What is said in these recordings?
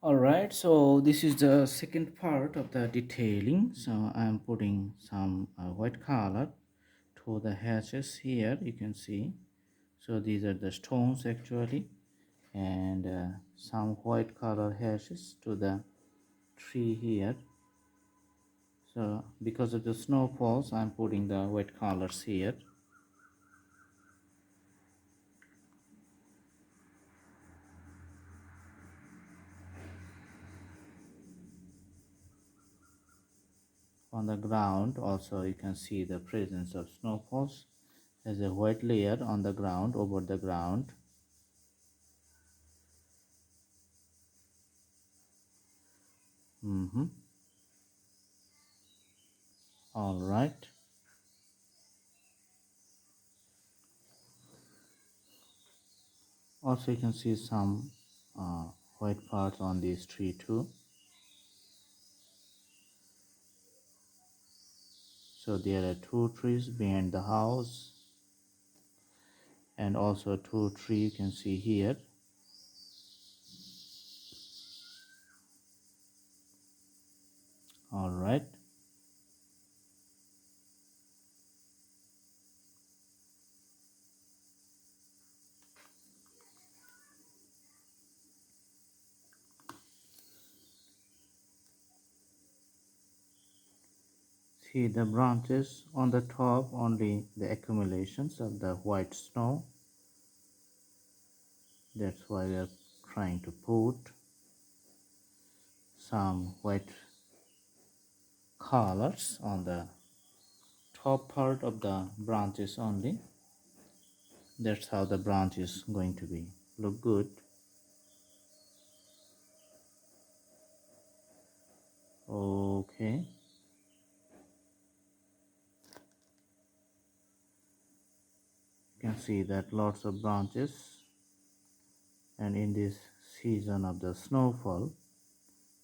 Alright, so this is the second part of the detailing. So I'm putting some white color to the hatches here, you can see. So these are the stones actually, and some white color hashes to the tree here. So because of the snowfalls, I'm putting the white colors here. On the ground also you can see the presence of snowfalls. There's a white layer on the ground, over the ground. All right. Also you can see some white parts on this tree too. So there are two trees behind the house, and also two trees you can see here. All right. See the branches on the top, only the accumulations of the white snow. That's why we are trying to put some white colors on the top part of the branches only. That's how the branch is going to be look good. Okay. You can see that lots of branches, and in this season of the snowfall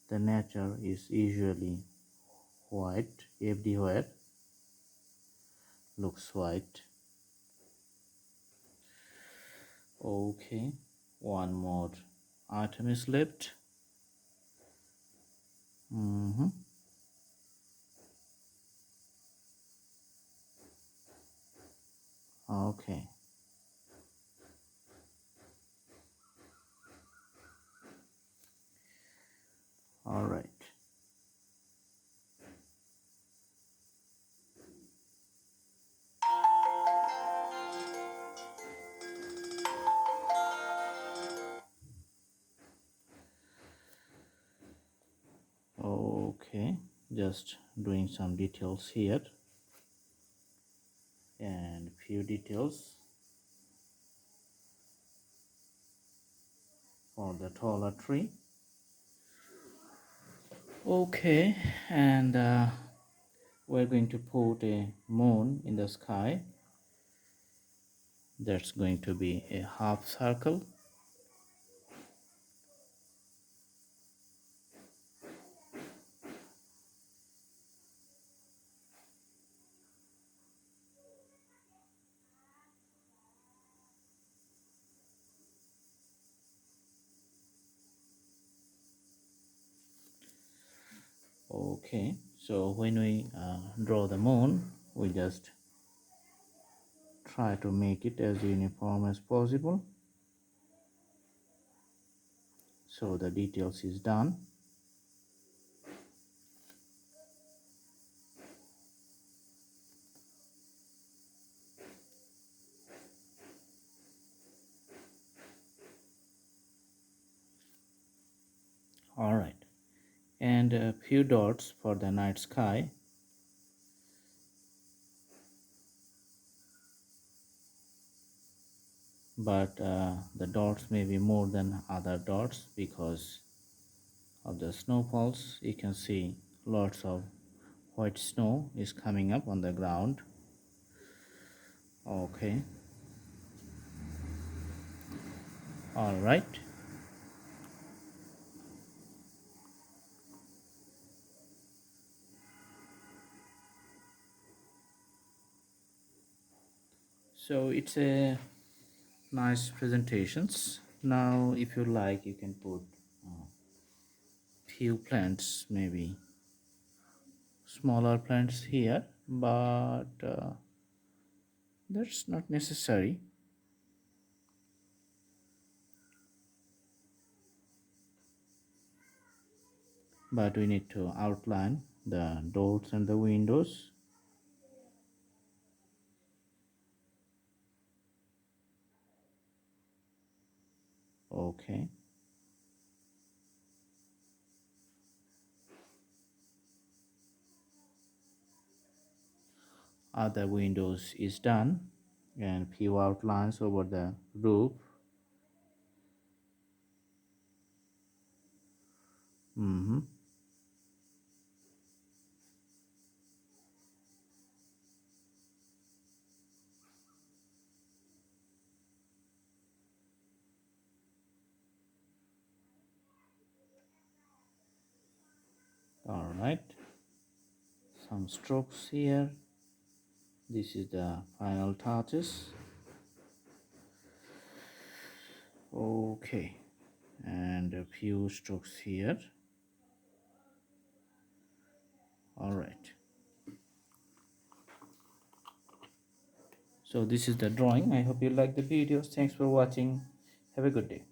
the nature is usually white, everywhere looks white. Okay, one more item is left. Okay. All right. Okay, just doing some details here, and few details for the taller tree. Okay, and we're going to put a moon in the sky. That's going to be a half circle. Okay, so when we draw the moon, we just try to make it as uniform as possible. So the details is done. All right, and a few dots for the night sky. But the dots may be more than other dots because of the snowfalls. You can see lots of white snow is coming up on the ground. Okay. All right. So it's a nice presentations. Now if you like, you can put few plants, maybe smaller plants here, but that's not necessary. But we need to outline the doors and the windows. Okay, other windows is done, and few outlines over the roof. Mm-hmm. All right, some strokes here. This is the final touches. Okay, and a few strokes here. All right, so this is the drawing. I hope you like the videos. Thanks for watching. Have a good day.